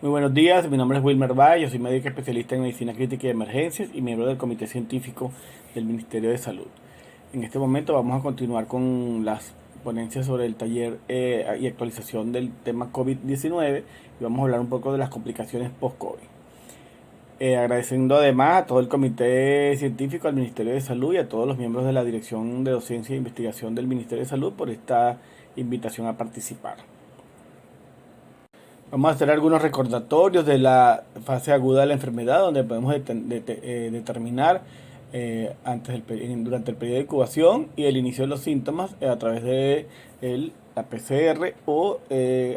Muy buenos días, mi nombre es Wilmer Bay, yo soy médico especialista en medicina crítica y emergencias y miembro del Comité Científico del Ministerio de Salud. En este momento vamos a continuar con las ponencias sobre el taller y actualización del tema COVID-19 y vamos a hablar un poco de las complicaciones post-COVID. Agradeciendo además a todo el Comité Científico, al Ministerio de Salud y a todos los miembros de la Dirección de Docencia e Investigación del Ministerio de Salud por esta invitación a participar. Vamos a hacer algunos recordatorios de la fase aguda de la enfermedad, donde podemos determinar durante el periodo de incubación y el inicio de los síntomas a través de la PCR o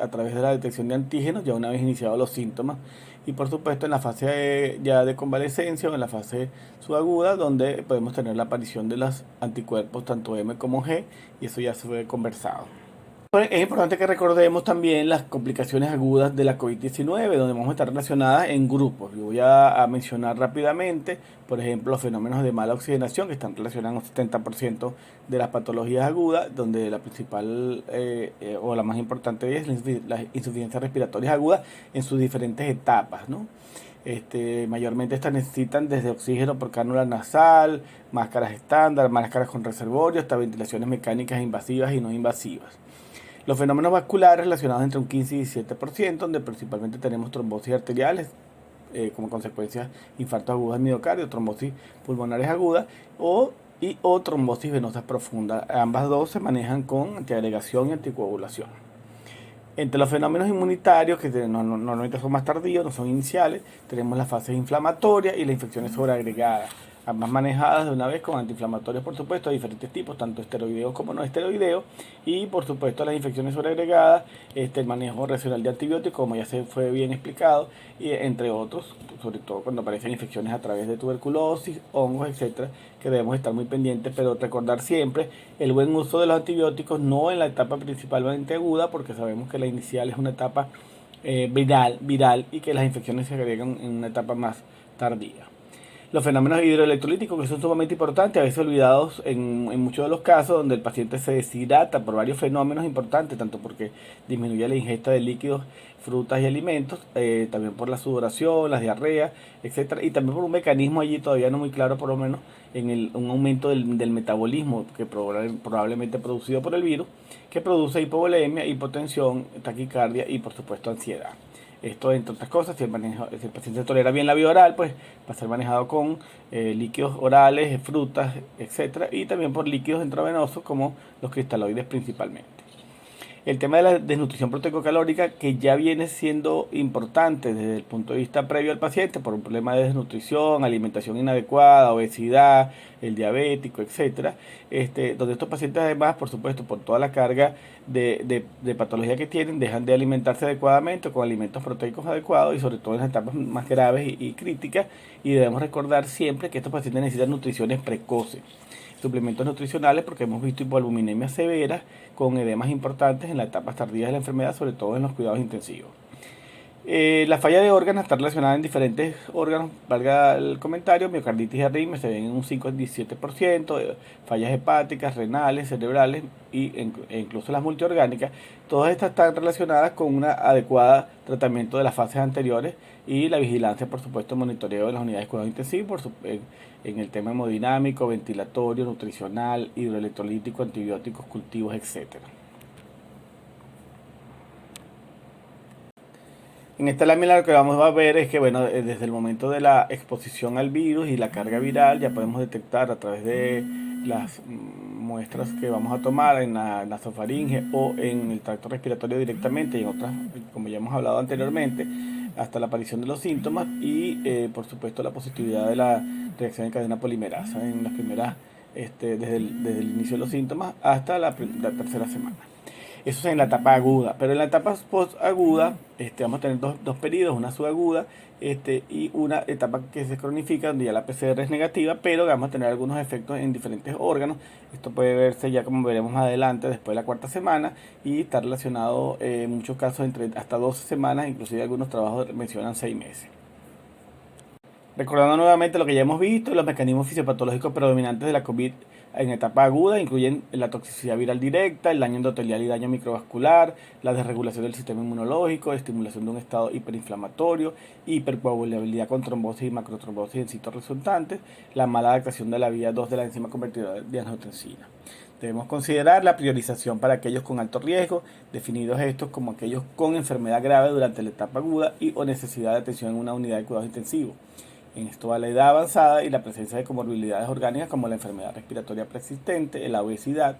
a través de la detección de antígenos ya una vez iniciados los síntomas. Y por supuesto en la fase ya de convalescencia o en la fase subaguda, donde podemos tener la aparición de los anticuerpos tanto M como G, y eso ya se fue conversado. Es importante que recordemos también las complicaciones agudas de la COVID-19, donde vamos a estar relacionadas en grupos. Yo voy a mencionar rápidamente, por ejemplo, los fenómenos de mala oxigenación, que están relacionados un 70% de las patologías agudas, donde la principal o la más importante es la insuficiencia respiratoria aguda en sus diferentes etapas, ¿no? Mayormente estas necesitan desde oxígeno por cánula nasal, máscaras estándar, máscaras con reservorio, hasta ventilaciones mecánicas invasivas y no invasivas. Los fenómenos vasculares relacionados entre un 15 y 17%, donde principalmente tenemos trombosis arteriales, como consecuencia infartos agudos del miocardio, trombosis pulmonares agudas o trombosis venosas profundas. Ambas dos se manejan con antiagregación y anticoagulación. Entre los fenómenos inmunitarios, que normalmente son más tardíos, no son iniciales, tenemos las fases inflamatorias y las infecciones sobreagregadas, ambas manejadas de una vez con antiinflamatorios, por supuesto, de diferentes tipos, tanto esteroideos como no esteroideos, y por supuesto las infecciones sobreagregadas, el manejo racional de antibióticos, como ya se fue bien explicado, y entre otros, sobre todo cuando aparecen infecciones a través de tuberculosis, hongos, etcétera, que debemos estar muy pendientes, pero recordar siempre el buen uso de los antibióticos, no en la etapa principalmente aguda, porque sabemos que la inicial es una etapa viral y que las infecciones se agregan en una etapa más tardía. Los fenómenos hidroelectrolíticos, que son sumamente importantes, a veces olvidados en muchos de los casos, donde el paciente se deshidrata por varios fenómenos importantes, tanto porque disminuye la ingesta de líquidos, frutas y alimentos, también por la sudoración, las diarreas, etcétera, y también por un mecanismo allí todavía no muy claro, por lo menos, un aumento del metabolismo, que probablemente producido por el virus, que produce hipovolemia, hipotensión, taquicardia y por supuesto ansiedad. Esto, entre otras cosas, si el paciente tolera bien la vía oral, pues va a ser manejado con líquidos orales, frutas, etcétera, y también por líquidos intravenosos como los cristaloides principalmente. El tema de la desnutrición proteico-calórica, que ya viene siendo importante desde el punto de vista previo al paciente por un problema de desnutrición, alimentación inadecuada, obesidad, el diabético, etcétera, donde estos pacientes además, por supuesto, por toda la carga de patología que tienen, dejan de alimentarse adecuadamente con alimentos proteicos adecuados y sobre todo en las etapas más graves y críticas, y debemos recordar siempre que estos pacientes necesitan nutriciones precoces, suplementos nutricionales, porque hemos visto hipoalbuminemia severa con edemas importantes en las etapas tardías de la enfermedad, sobre todo en los cuidados intensivos. La falla de órganos está relacionada en diferentes órganos, valga el comentario, miocarditis y arritmia se ven en un 5 al 17%, fallas hepáticas, renales, cerebrales e incluso las multiorgánicas. Todas estas están relacionadas con un adecuado tratamiento de las fases anteriores y la vigilancia, por supuesto, monitoreo de las unidades de cuidado intensivo, en el tema hemodinámico, ventilatorio, nutricional, hidroelectrolítico, antibióticos, cultivos, etcétera. En esta lámina lo que vamos a ver es que, bueno, desde el momento de la exposición al virus y la carga viral, ya podemos detectar a través de las muestras que vamos a tomar en la nasofaringe o en el tracto respiratorio directamente y en otras, como ya hemos hablado anteriormente, hasta la aparición de los síntomas y, por supuesto, la positividad de la reacción en cadena polimerasa en las primeras, desde el inicio de los síntomas hasta la tercera semana. Eso es en la etapa aguda, pero en la etapa post-aguda vamos a tener dos periodos, una subaguda y una etapa que se cronifica, donde ya la PCR es negativa, pero vamos a tener algunos efectos en diferentes órganos. Esto puede verse ya, como veremos más adelante, después de la cuarta semana, y está relacionado en muchos casos entre hasta 12 semanas, inclusive algunos trabajos mencionan 6 meses. Recordando nuevamente lo que ya hemos visto, los mecanismos fisiopatológicos predominantes de la COVID en etapa aguda incluyen la toxicidad viral directa, el daño endotelial y daño microvascular, la desregulación del sistema inmunológico, estimulación de un estado hiperinflamatorio, hipercoagulabilidad con trombosis y macrotrombosis en sitios resultantes, la mala adaptación de la vía 2 de la enzima convertidora de angiotensina. Debemos considerar la priorización para aquellos con alto riesgo, definidos estos como aquellos con enfermedad grave durante la etapa aguda y o necesidad de atención en una unidad de cuidados intensivos. En esto va la edad avanzada y la presencia de comorbilidades orgánicas como la enfermedad respiratoria persistente, la obesidad,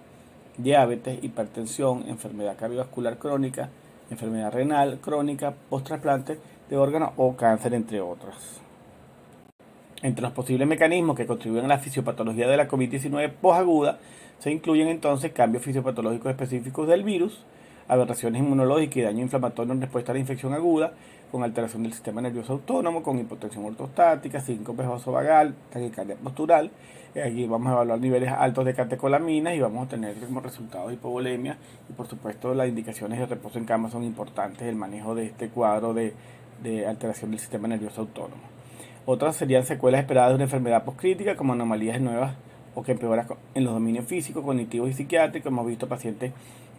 diabetes, hipertensión, enfermedad cardiovascular crónica, enfermedad renal crónica, post-trasplante de órganos o cáncer, entre otras. Entre los posibles mecanismos que contribuyen a la fisiopatología de la COVID-19 posaguda se incluyen entonces cambios fisiopatológicos específicos del virus, aberraciones inmunológicas y daño inflamatorio en respuesta a la infección aguda, con alteración del sistema nervioso autónomo, con hipotensión ortostática, síncope vasovagal, taquicardia postural. Aquí vamos a evaluar niveles altos de catecolaminas y vamos a tener como resultado hipovolemia. Y por supuesto las indicaciones de reposo en cama son importantes en el manejo de este cuadro de alteración del sistema nervioso autónomo. Otras serían secuelas esperadas de una enfermedad postcrítica, como anomalías nuevas o que empeoran en los dominios físicos, cognitivos y psiquiátricos. Hemos visto pacientes,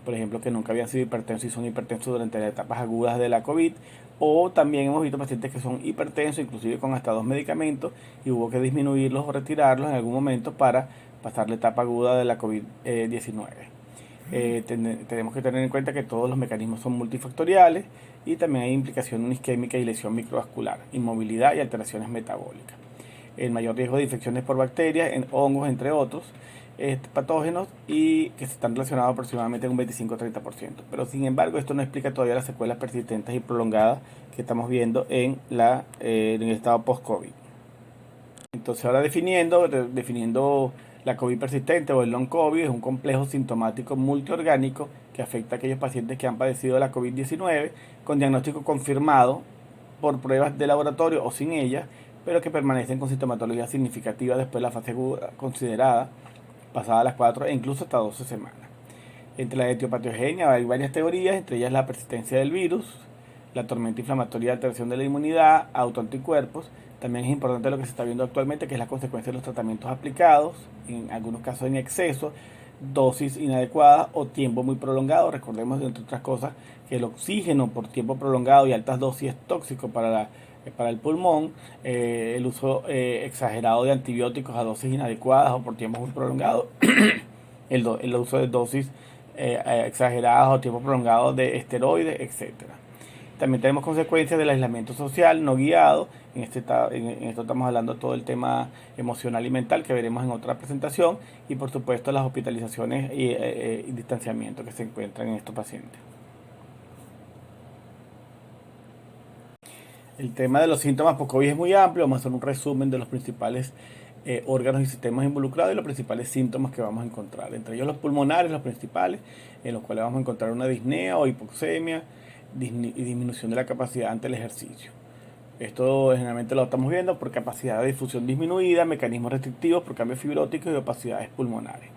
por ejemplo, que nunca habían sido hipertensos y son hipertensos durante las etapas agudas de la COVID. O también hemos visto pacientes que son hipertensos, inclusive con hasta 2 medicamentos, y hubo que disminuirlos o retirarlos en algún momento para pasar la etapa aguda de la COVID-19. Tenemos que tener en cuenta que todos los mecanismos son multifactoriales y también hay implicación isquémica y lesión microvascular, inmovilidad y alteraciones metabólicas. El mayor riesgo de infecciones por bacterias, en hongos, entre otros patógenos, y que están relacionados aproximadamente en un 25-30%. Pero sin embargo, esto no explica todavía las secuelas persistentes y prolongadas que estamos viendo en el estado post-COVID. Entonces ahora definiendo la COVID persistente o el long COVID, es un complejo sintomático multiorgánico que afecta a aquellos pacientes que han padecido la COVID-19 con diagnóstico confirmado por pruebas de laboratorio o sin ellas, pero que permanecen con sintomatología significativa después de la fase aguda considerada, pasadas las 4 e incluso hasta 12 semanas. Entre la etiopatogenia hay varias teorías, entre ellas la persistencia del virus, la tormenta inflamatoria de alteración de la inmunidad, autoanticuerpos. También es importante lo que se está viendo actualmente, que es la consecuencia de los tratamientos aplicados, en algunos casos en exceso, dosis inadecuada o tiempo muy prolongado. Recordemos, entre otras cosas, que el oxígeno por tiempo prolongado y altas dosis es tóxico para el pulmón. El uso exagerado de antibióticos a dosis inadecuadas o por tiempo muy prolongado, el uso de dosis exageradas o tiempo prolongado de esteroides, etcétera. También tenemos consecuencias del aislamiento social no guiado. En esto estamos hablando de todo el tema emocional y mental que veremos en otra presentación, y por supuesto las hospitalizaciones y distanciamiento que se encuentran en estos pacientes. El tema de los síntomas post-COVID es muy amplio. Vamos a hacer un resumen de los principales órganos y sistemas involucrados y los principales síntomas que vamos a encontrar. Entre ellos los pulmonares, los principales, en los cuales vamos a encontrar una disnea o hipoxemia y disminución de la capacidad ante el ejercicio. Esto generalmente lo estamos viendo por capacidad de difusión disminuida, mecanismos restrictivos por cambios fibróticos y opacidades pulmonares.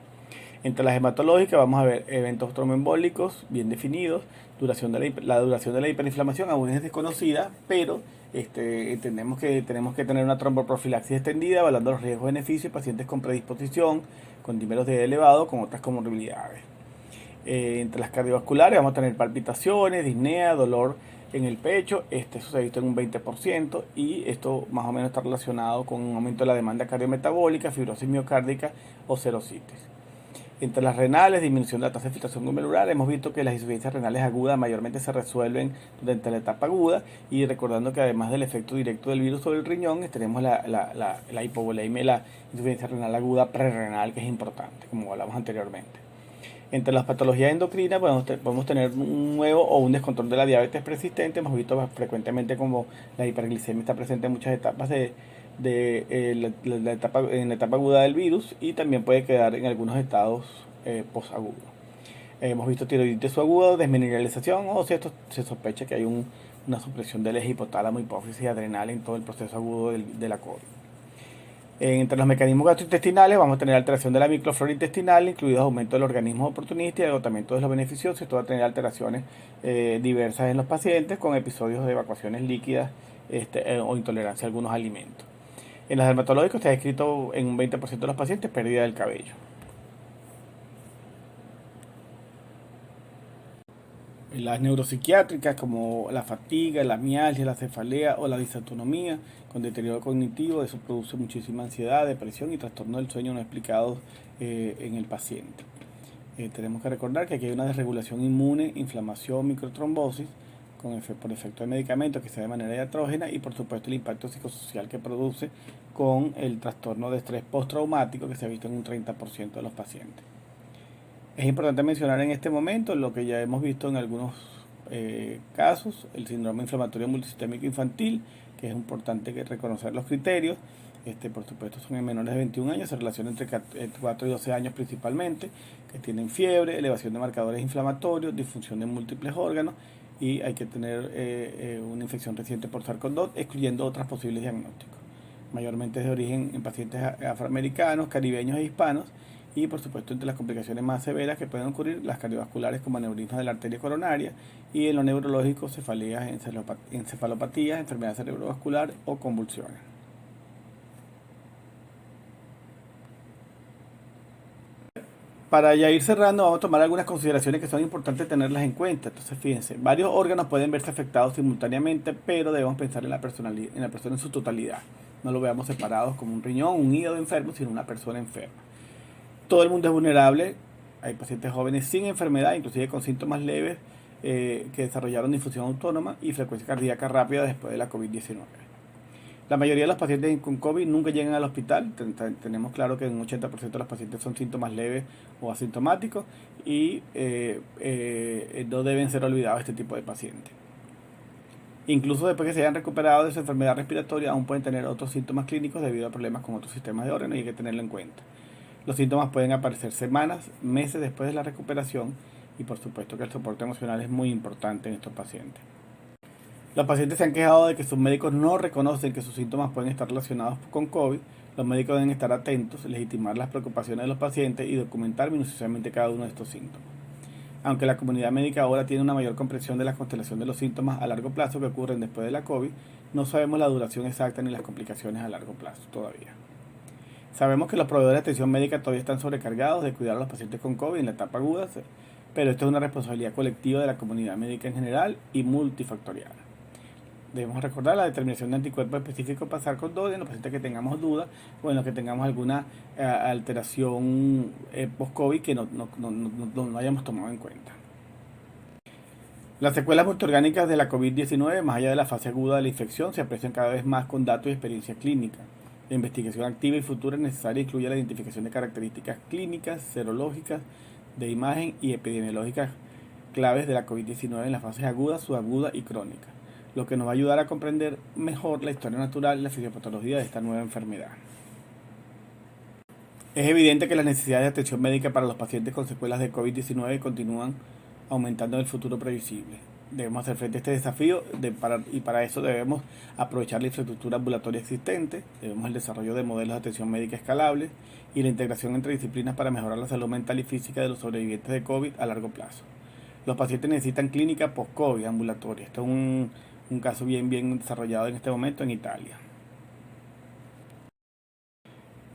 Entre las hematológicas vamos a ver eventos tromboembólicos bien definidos. La duración de la hiperinflamación aún es desconocida, pero entendemos que tenemos que tener una tromboprofilaxis extendida, evaluando los riesgos-beneficios de pacientes con predisposición, con dímeros de elevado, con otras comorbilidades. Entre las cardiovasculares vamos a tener palpitaciones, disnea, dolor en el pecho. Eso se ha visto en un 20%, y esto más o menos está relacionado con un aumento de la demanda cardiometabólica, fibrosis miocárdica o serositis. Entre las renales, disminución de la tasa de filtración glomerular. Hemos visto que las insuficiencias renales agudas mayormente se resuelven durante la etapa aguda, y recordando que además del efecto directo del virus sobre el riñón, tenemos la hipovolemia y la insuficiencia renal aguda prerrenal, que es importante, como hablamos anteriormente. Entre las patologías endocrinas podemos tener un nuevo o un descontrol de la diabetes persistente. Hemos visto frecuentemente como la hiperglicemia está presente en muchas etapas en la etapa aguda del virus, y también puede quedar en algunos estados posagudos. Hemos visto tiroiditis subaguda, desmineralización, o si se sospecha que hay una supresión del eje hipotálamo, hipófisis y adrenal en todo el proceso agudo de la COVID. Entre los mecanismos gastrointestinales vamos a tener alteración de la microflora intestinal, incluidos aumento del organismo oportunista y agotamiento de los beneficiosos. Esto va a tener alteraciones diversas en los pacientes, con episodios de evacuaciones líquidas o intolerancia a algunos alimentos. En los dermatológicos se ha descrito en un 20% de los pacientes pérdida del cabello. Las neuropsiquiátricas como la fatiga, la mialgia, la cefalea o la disautonomía con deterioro cognitivo, eso produce muchísima ansiedad, depresión y trastorno del sueño no explicados en el paciente. Tenemos que recordar que aquí hay una desregulación inmune, inflamación, microtrombosis por efecto de medicamentos que se da de manera iatrógena y por supuesto el impacto psicosocial que produce con el trastorno de estrés postraumático que se ha visto en un 30% de los pacientes. Es importante mencionar en este momento lo que ya hemos visto en algunos casos, el síndrome inflamatorio multisistémico infantil, que es importante reconocer los criterios. Por supuesto son en menores de 21 años, se relaciona entre 4 y 12 años principalmente, que tienen fiebre, elevación de marcadores inflamatorios, disfunción de múltiples órganos y hay que tener una infección reciente por SARS-CoV-2, excluyendo otros posibles diagnósticos. Mayormente es de origen en pacientes afroamericanos, caribeños e hispanos y por supuesto entre las complicaciones más severas que pueden ocurrir las cardiovasculares como aneurismas de la arteria coronaria y en lo neurológico cefaleas, encefalopatías, enfermedad cerebrovascular o convulsiones. Para ya ir cerrando, vamos a tomar algunas consideraciones que son importantes tenerlas en cuenta. Entonces, fíjense, varios órganos pueden verse afectados simultáneamente, pero debemos pensar en la persona en su totalidad. No lo veamos separados como un riñón, un hígado enfermo, sino una persona enferma. Todo el mundo es vulnerable. Hay pacientes jóvenes sin enfermedad, inclusive con síntomas leves, que desarrollaron difusión autónoma y frecuencia cardíaca rápida después de la COVID-19. La mayoría de los pacientes con COVID nunca llegan al hospital. Tenemos claro que un 80% de los pacientes son síntomas leves o asintomáticos y no deben ser olvidados este tipo de pacientes. Incluso después que se hayan recuperado de su enfermedad respiratoria, aún pueden tener otros síntomas clínicos debido a problemas con otros sistemas de órganos y hay que tenerlo en cuenta. Los síntomas pueden aparecer semanas, meses después de la recuperación y por supuesto que el soporte emocional es muy importante en estos pacientes. Los pacientes se han quejado de que sus médicos no reconocen que sus síntomas pueden estar relacionados con COVID. Los médicos deben estar atentos, legitimar las preocupaciones de los pacientes y documentar minuciosamente cada uno de estos síntomas. Aunque la comunidad médica ahora tiene una mayor comprensión de la constelación de los síntomas a largo plazo que ocurren después de la COVID, no sabemos la duración exacta ni las complicaciones a largo plazo todavía. Sabemos que los proveedores de atención médica todavía están sobrecargados de cuidar a los pacientes con COVID en la etapa aguda, pero esto es una responsabilidad colectiva de la comunidad médica en general y multifactorial. Debemos recordar la determinación de anticuerpos específicos para SARS-CoV-2 en los pacientes que tengamos dudas o en los que tengamos alguna alteración post-COVID que no hayamos tomado en cuenta. Las secuelas multiorgánicas de la COVID-19, más allá de la fase aguda de la infección, se aprecian cada vez más con datos y experiencia clínica. La investigación activa y futura es necesaria incluye la identificación de características clínicas, serológicas, de imagen y epidemiológicas claves de la COVID-19 en las fases agudas, subaguda y crónica, lo que nos va a ayudar a comprender mejor la historia natural y la fisiopatología de esta nueva enfermedad. Es evidente que las necesidades de atención médica para los pacientes con secuelas de COVID-19 continúan aumentando en el futuro previsible. Debemos hacer frente a este desafío y para eso debemos aprovechar la infraestructura ambulatoria existente, debemos el desarrollo de modelos de atención médica escalables y la integración entre disciplinas para mejorar la salud mental y física de los sobrevivientes de COVID a largo plazo. Los pacientes necesitan clínica post-COVID ambulatoria. Esto es un caso bien desarrollado en este momento en Italia.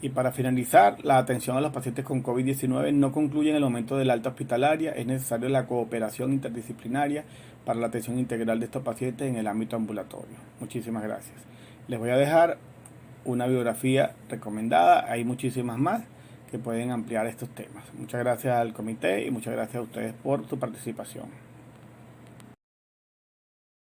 Y para finalizar, la atención a los pacientes con COVID-19 no concluye en el momento del alta hospitalaria. Es necesaria la cooperación interdisciplinaria para la atención integral de estos pacientes en el ámbito ambulatorio. Muchísimas gracias. Les voy a dejar una biografía recomendada. Hay muchísimas más que pueden ampliar estos temas. Muchas gracias al comité y muchas gracias a ustedes por su participación.